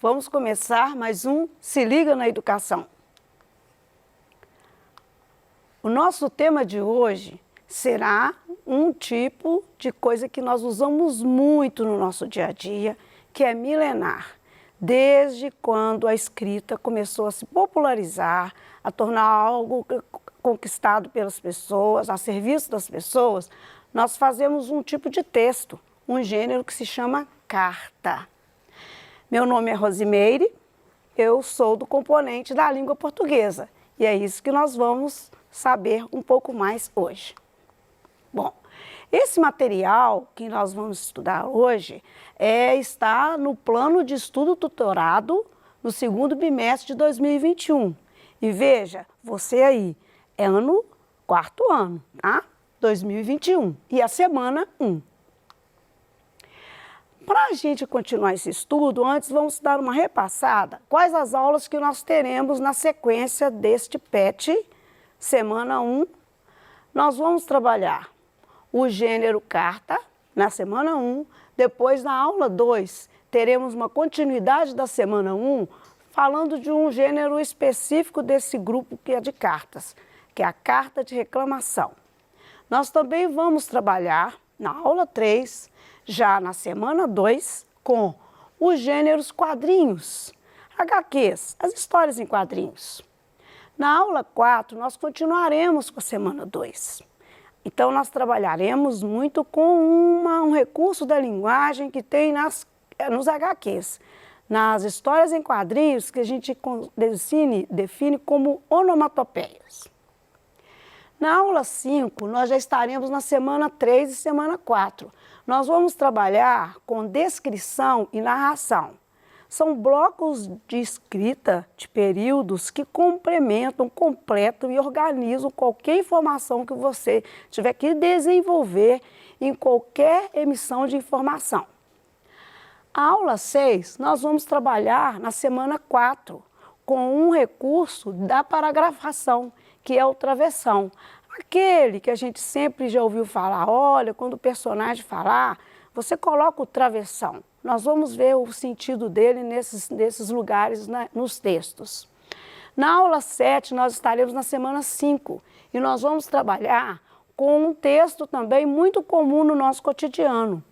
Vamos começar mais um Se Liga na Educação. O nosso tema de hoje será um tipo de coisa que nós usamos muito no nosso dia a dia, que é milenar. Desde quando a escrita começou a se popularizar, a tornar algo conquistado pelas pessoas, a serviço das pessoas, nós fazemos um tipo de texto, um gênero que se chama carta. Meu nome é Rosimeire, eu sou do componente da língua portuguesa e é isso que nós vamos saber um pouco mais hoje. Bom, esse material que nós vamos estudar hoje está no plano de estudo tutorado no segundo bimestre de 2021. E veja, você aí, é quarto ano, tá? 2021 e a semana 1. Para a gente continuar esse estudo, antes vamos dar uma repassada. Quais as aulas que nós teremos na sequência deste PET, semana 1. Nós vamos trabalhar o gênero carta na semana 1. Depois, na aula 2, teremos uma continuidade da semana 1, falando de um gênero específico desse grupo que é de cartas, que é a carta de reclamação. Nós também vamos trabalhar na aula 3, já na semana 2, com os gêneros quadrinhos, HQs, as histórias em quadrinhos. Na aula 4, nós continuaremos com a semana 2. Então, nós trabalharemos muito com um recurso da linguagem que tem nos HQs, nas histórias em quadrinhos que a gente define como onomatopeias. Na aula 5, nós já estaremos na semana 3 e semana 4. Nós vamos trabalhar com descrição e narração. São blocos de escrita de períodos que complementam, completam e organizam qualquer informação que você tiver que desenvolver em qualquer emissão de informação. A aula 6, nós vamos trabalhar na semana 4 com um recurso da paragrafação, que é o travessão. Aquele que a gente sempre já ouviu falar, olha, quando o personagem falar, você coloca o travessão. Nós vamos ver o sentido dele nesses lugares, nos textos. Na aula 7, nós estaremos na semana 5 e nós vamos trabalhar com um texto também muito comum no nosso cotidiano.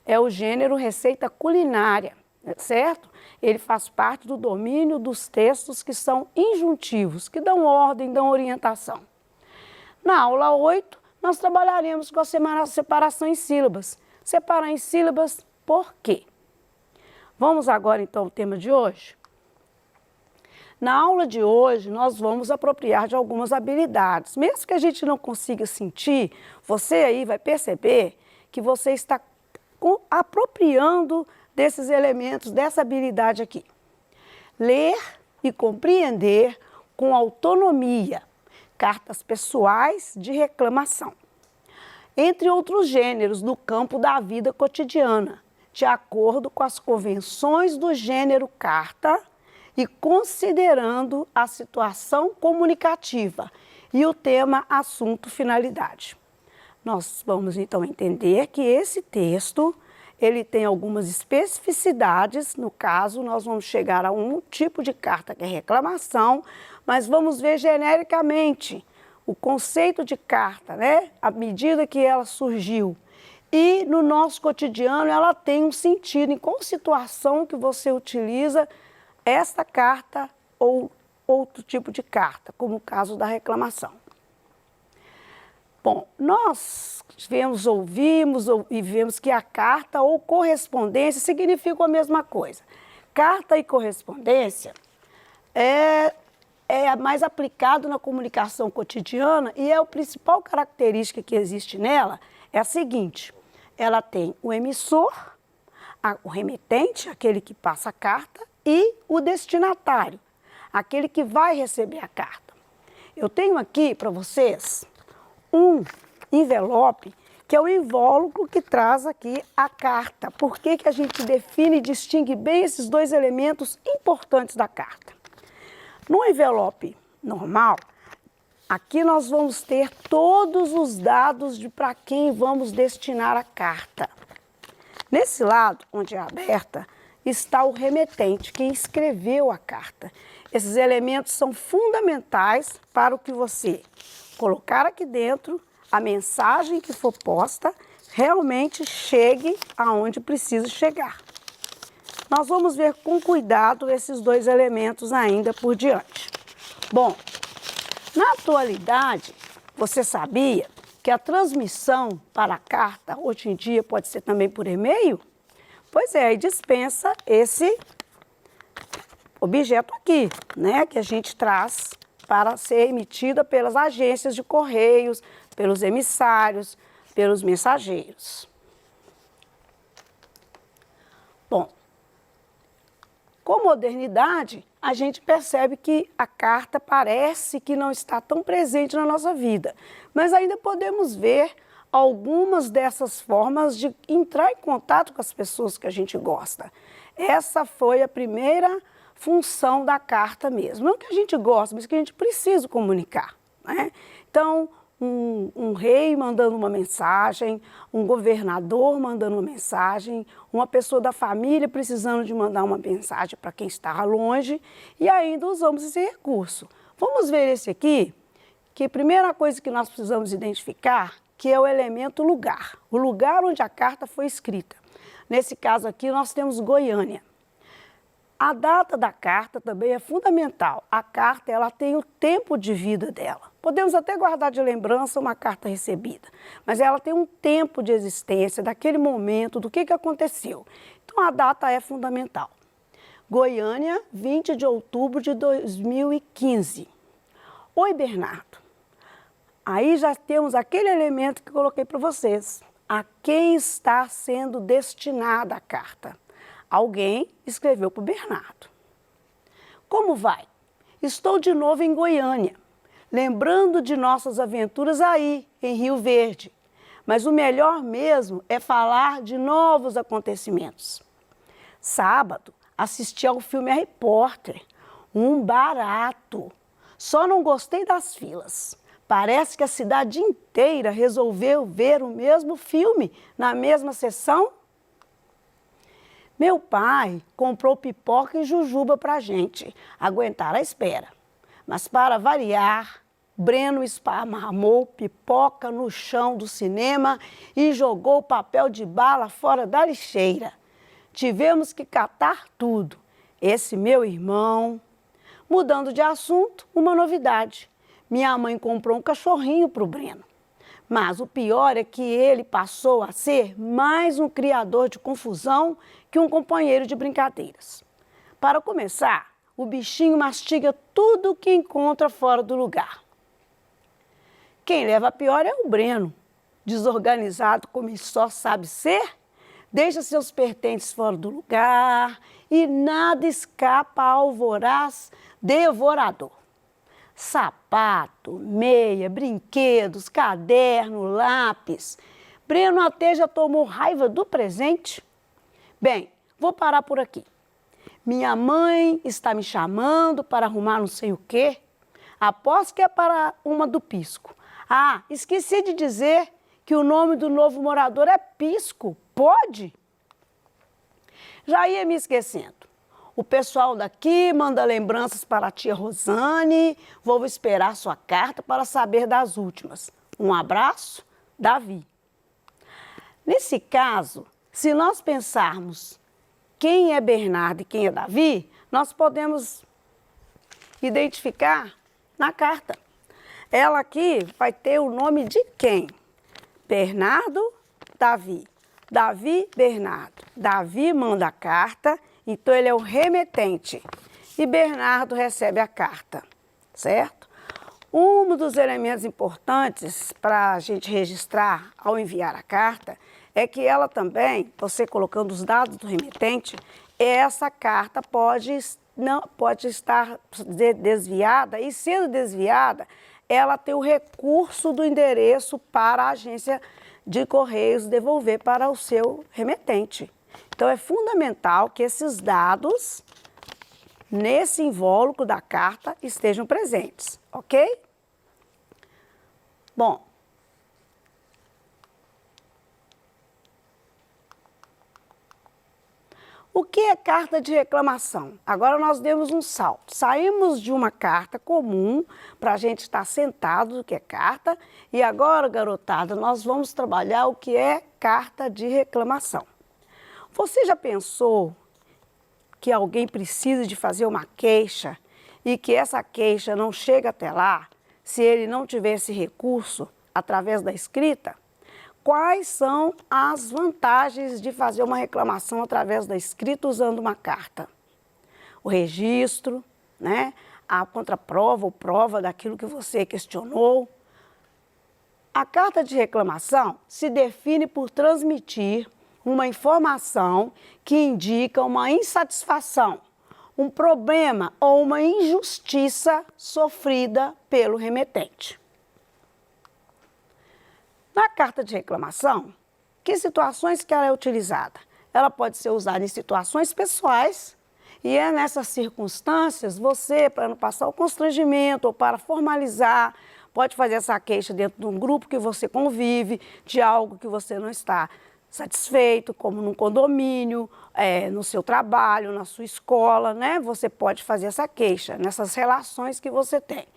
É o gênero receita culinária, certo? Ele faz parte do domínio dos textos que são injuntivos, que dão ordem, dão orientação. Na aula 8, nós trabalharemos com a separação em sílabas. Separar em sílabas por quê? Vamos agora então ao tema de hoje? Na aula de hoje, nós vamos apropriar de algumas habilidades. Mesmo que a gente não consiga sentir, você aí vai perceber que você está apropriando desses elementos, dessa habilidade aqui. Ler e compreender com autonomia. Cartas pessoais de reclamação, entre outros gêneros do campo da vida cotidiana, de acordo com as convenções do gênero carta e considerando a situação comunicativa e o tema assunto finalidade. Nós vamos então entender que esse texto ele tem algumas especificidades. No caso, nós vamos chegar a um tipo de carta que é reclamação, mas vamos ver genericamente o conceito de carta, né? À medida que ela surgiu. E no nosso cotidiano ela tem um sentido, em qual situação que você utiliza esta carta ou outro tipo de carta, como o caso da reclamação. Bom, nós ouvimos e vemos que a carta ou correspondência significam a mesma coisa. Carta e correspondência é mais aplicado na comunicação cotidiana e a principal característica que existe nela é a seguinte: ela tem o emissor, o remetente, aquele que passa a carta, e o destinatário, aquele que vai receber a carta. Eu tenho aqui para vocês um envelope, que é o invólucro que traz aqui a carta. Por que que a gente define e distingue bem esses dois elementos importantes da carta? No envelope normal, aqui nós vamos ter todos os dados de para quem vamos destinar a carta. Nesse lado, onde é aberta, está o remetente, quem escreveu a carta. Esses elementos são fundamentais para o que você colocar aqui dentro, a mensagem que for posta, realmente chegue aonde precisa chegar. Nós vamos ver com cuidado esses dois elementos ainda por diante. Bom, na atualidade, você sabia que a transmissão para a carta, hoje em dia, pode ser também por e-mail? Pois é, e dispensa esse objeto aqui, né, que a gente traz para ser emitida pelas agências de correios, pelos emissários, pelos mensageiros. Bom, com modernidade, a gente percebe que a carta parece que não está tão presente na nossa vida, mas ainda podemos ver algumas dessas formas de entrar em contato com as pessoas que a gente gosta. Essa foi a primeira função da carta mesmo. Não que a gente gosta, mas que a gente precisa comunicar, né? Então, um rei mandando uma mensagem, um governador mandando uma mensagem, uma pessoa da família precisando de mandar uma mensagem para quem está longe, e ainda usamos esse recurso. Vamos ver esse aqui, que a primeira coisa que nós precisamos identificar, que é o elemento lugar, o lugar onde a carta foi escrita. Nesse caso aqui, nós temos Goiânia. A data da carta também é fundamental. A carta, ela tem o tempo de vida dela. Podemos até guardar de lembrança uma carta recebida, mas ela tem um tempo de existência daquele momento, do que aconteceu. Então, a data é fundamental. Goiânia, 20 de outubro de 2015. Oi, Bernardo. Aí já temos aquele elemento que coloquei para vocês. A quem está sendo destinada a carta? Alguém escreveu para o Bernardo. Como vai? Estou de novo em Goiânia, lembrando de nossas aventuras aí, em Rio Verde. Mas o melhor mesmo é falar de novos acontecimentos. Sábado, assisti ao filme Harry Potter, um barato. Só não gostei das filas. Parece que a cidade inteira resolveu ver o mesmo filme na mesma sessão. Meu pai comprou pipoca e jujuba para a gente aguentar a espera. Mas para variar, Breno esparramou pipoca no chão do cinema e jogou o papel de bala fora da lixeira. Tivemos que catar tudo. Esse meu irmão... Mudando de assunto, uma novidade. Minha mãe comprou um cachorrinho para o Breno. Mas o pior é que ele passou a ser mais um criador de confusão que um companheiro de brincadeiras. Para começar, o bichinho mastiga tudo o que encontra fora do lugar. Quem leva a pior é o Breno, desorganizado como ele só sabe ser, deixa seus pertences fora do lugar e nada escapa ao voraz devorador. Sapato, meia, brinquedos, caderno, lápis. Breno até já tomou raiva do presente. Bem, vou parar por aqui. Minha mãe está me chamando para arrumar não sei o quê. Aposto que é para uma do Pisco. Ah, esqueci de dizer que o nome do novo morador é Pisco. Pode? Já ia me esquecendo. O pessoal daqui manda lembranças para a tia Rosane. Vou esperar sua carta para saber das últimas. Um abraço, Davi. Nesse caso, se nós pensarmos quem é Bernardo e quem é Davi, nós podemos identificar na carta. Ela aqui vai ter o nome de quem? Bernardo, Davi. Davi, Bernardo. Davi manda a carta, então ele é o remetente. E Bernardo recebe a carta, certo? Um dos elementos importantes para a gente registrar ao enviar a carta é que ela também, você colocando os dados do remetente, essa carta pode estar desviada, e sendo desviada, ela tem o recurso do endereço para a agência de Correios devolver para o seu remetente. Então, é fundamental que esses dados, nesse invólucro da carta, estejam presentes, ok? Bom, O que é carta de reclamação? Agora nós demos um salto. Saímos de uma carta comum para a gente estar sentado, o que é carta, e agora, garotada, nós vamos trabalhar o que é carta de reclamação. Você já pensou que alguém precisa de fazer uma queixa e que essa queixa não chega até lá se ele não tiver esse recurso através da escrita? Quais são as vantagens de fazer uma reclamação através da escrita usando uma carta? O registro, né? A contraprova ou prova daquilo que você questionou. A carta de reclamação se define por transmitir uma informação que indica uma insatisfação, um problema ou uma injustiça sofrida pelo remetente. Na carta de reclamação, que situações que ela é utilizada? Ela pode ser usada em situações pessoais e é nessas circunstâncias você, para não passar o constrangimento ou para formalizar, pode fazer essa queixa dentro de um grupo que você convive, de algo que você não está satisfeito, como num condomínio, no seu trabalho, na sua escola, né? Você pode fazer essa queixa nessas relações que você tem.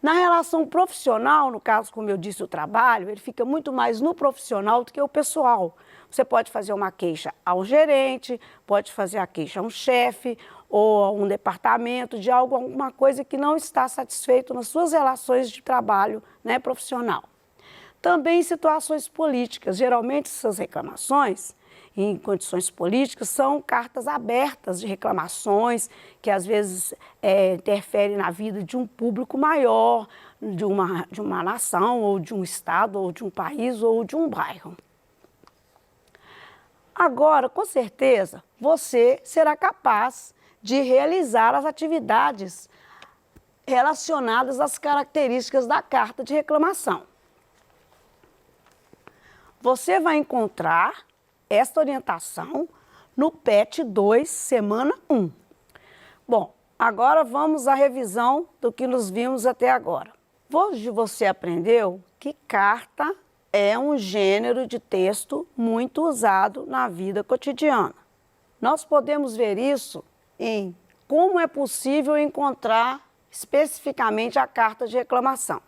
Na relação profissional, no caso, como eu disse, o trabalho, ele fica muito mais no profissional do que o pessoal. Você pode fazer uma queixa ao gerente, pode fazer a queixa a um chefe ou a um departamento de alguma coisa que não está satisfeito nas suas relações de trabalho, né, profissional. Também em situações políticas, geralmente essas reclamações em condições políticas são cartas abertas de reclamações que às vezes interferem na vida de um público maior, de uma nação, ou de um estado, ou de um país, ou de um bairro. Agora, com certeza, você será capaz de realizar as atividades relacionadas às características da carta de reclamação. Você vai encontrar esta orientação no PET 2, semana 1. Bom, agora vamos à revisão do que nos vimos até agora. Hoje você aprendeu que carta é um gênero de texto muito usado na vida cotidiana. Nós podemos ver isso em como é possível encontrar especificamente a carta de reclamação.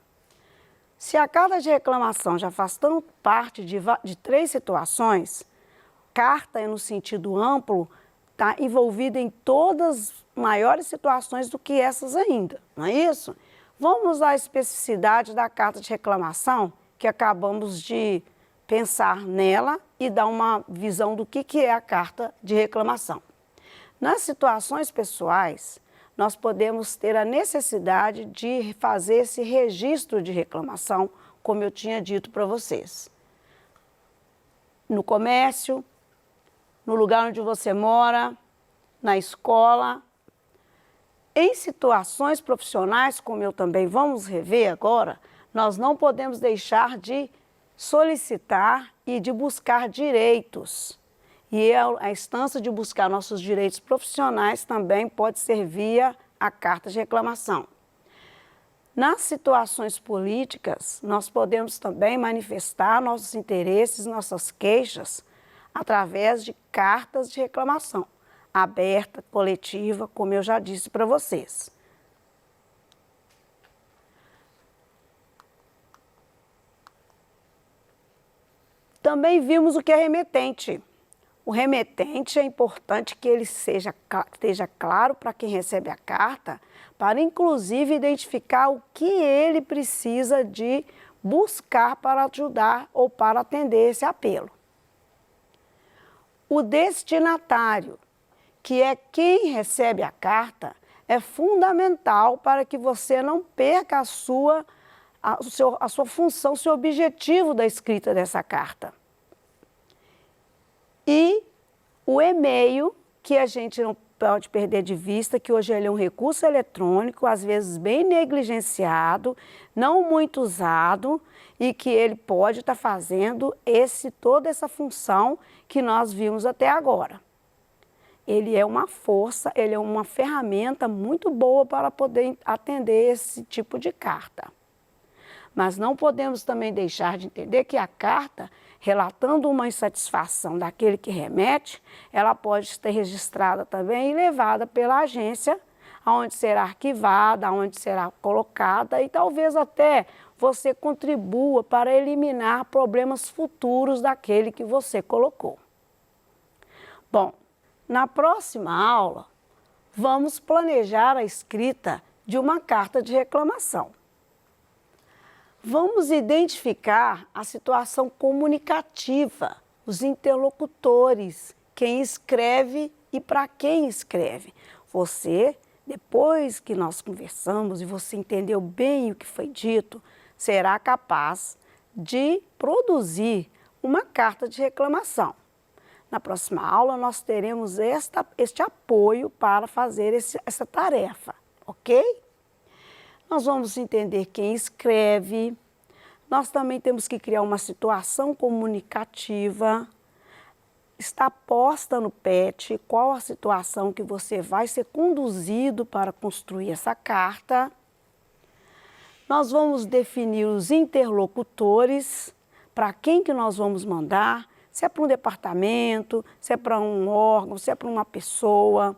Se a carta de reclamação já faz tanto parte de 3 situações, carta é no sentido amplo, está envolvida em todas as maiores situações do que essas ainda, não é isso? Vamos à especificidade da carta de reclamação, que acabamos de pensar nela e dar uma visão do que é a carta de reclamação. Nas situações pessoais, nós podemos ter a necessidade de fazer esse registro de reclamação, como eu tinha dito para vocês. No comércio, no lugar onde você mora, na escola. Em situações profissionais, como eu também vamos rever agora, nós não podemos deixar de solicitar e de buscar direitos. E a instância de buscar nossos direitos profissionais também pode ser via a carta de reclamação. Nas situações políticas, nós podemos também manifestar nossos interesses, nossas queixas, através de cartas de reclamação, aberta, coletiva, como eu já disse para vocês. Também vimos o que é remetente. O remetente é importante que ele esteja claro para quem recebe a carta, para inclusive identificar o que ele precisa de buscar para ajudar ou para atender esse apelo. O destinatário, que é quem recebe a carta, é fundamental para que você não perca a sua função, o seu objetivo da escrita dessa carta. E o e-mail, que a gente não pode perder de vista, que hoje ele é um recurso eletrônico, às vezes bem negligenciado, não muito usado, e que ele pode estar fazendo toda essa função que nós vimos até agora. Ele é uma força, ele é uma ferramenta muito boa para poder atender esse tipo de carta. Mas não podemos também deixar de entender que a carta, relatando uma insatisfação daquele que remete, ela pode ser registrada também e levada pela agência, aonde será arquivada, aonde será colocada e talvez até você contribua para eliminar problemas futuros daquele que você colocou. Bom, na próxima aula, vamos planejar a escrita de uma carta de reclamação. Vamos identificar a situação comunicativa, os interlocutores, quem escreve e para quem escreve. Você, depois que nós conversamos e você entendeu bem o que foi dito, será capaz de produzir uma carta de reclamação. Na próxima aula, nós teremos este apoio para fazer essa tarefa, ok? Nós vamos entender quem escreve, nós também temos que criar uma situação comunicativa, está posta no PET qual a situação que você vai ser conduzido para construir essa carta. Nós vamos definir os interlocutores, para quem que nós vamos mandar, se é para um departamento, se é para um órgão, se é para uma pessoa,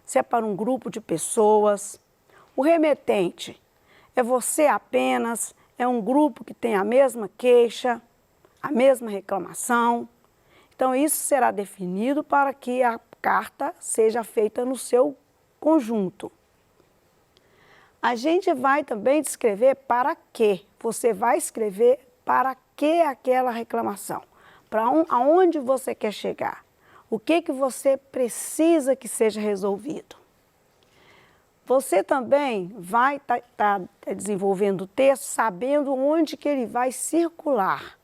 se é para um grupo de pessoas. O remetente é você apenas, é um grupo que tem a mesma queixa, a mesma reclamação. Então, isso será definido para que a carta seja feita no seu conjunto. A gente vai também descrever para quê. Você vai escrever para que aquela reclamação, aonde você quer chegar, o que você precisa que seja resolvido. Você também vai estar desenvolvendo o texto sabendo onde que ele vai circular.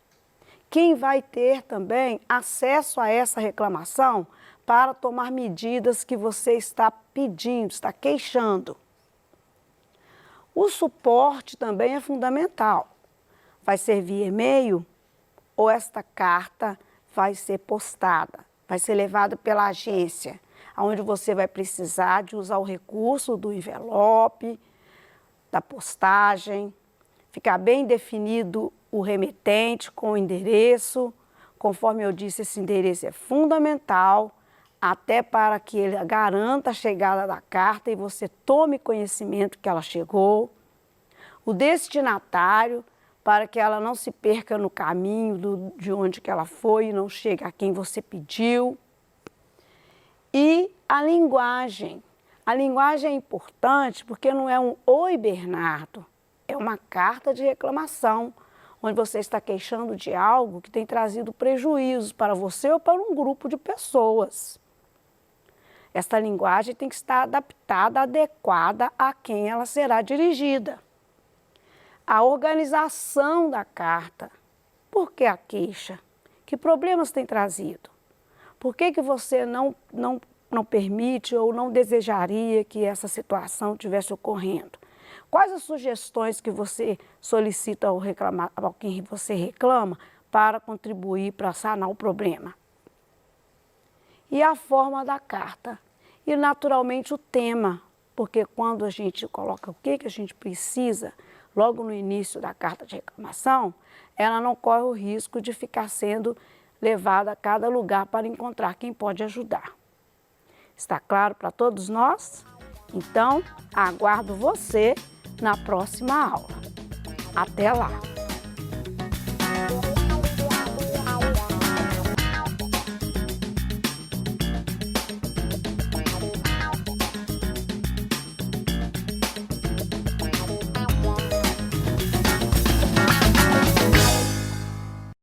Quem vai ter também acesso a essa reclamação para tomar medidas que você está pedindo, está queixando. O suporte também é fundamental. Vai ser via e-mail ou esta carta vai ser postada, vai ser levada pela agência, onde você vai precisar de usar o recurso do envelope, da postagem, ficar bem definido o remetente com o endereço. Conforme eu disse, esse endereço é fundamental, até para que ele garanta a chegada da carta e você tome conhecimento que ela chegou. O destinatário, para que ela não se perca no caminho de onde que ela foi e não chegue a quem você pediu. E a linguagem. A linguagem é importante porque não é um "Oi, Bernardo", é uma carta de reclamação, onde você está queixando de algo que tem trazido prejuízo para você ou para um grupo de pessoas. Esta linguagem tem que estar adaptada, adequada a quem ela será dirigida. A organização da carta. Por que a queixa? Que problemas tem trazido? Por que você não permite ou não desejaria que essa situação estivesse ocorrendo? Quais as sugestões que você solicita ao quem você reclama para contribuir para sanar o problema? E a forma da carta. E naturalmente o tema, porque quando a gente coloca o que a gente precisa, logo no início da carta de reclamação, ela não corre o risco de ficar sendo levada a cada lugar para encontrar quem pode ajudar. Está claro para todos nós? Então, aguardo você na próxima aula. Até lá!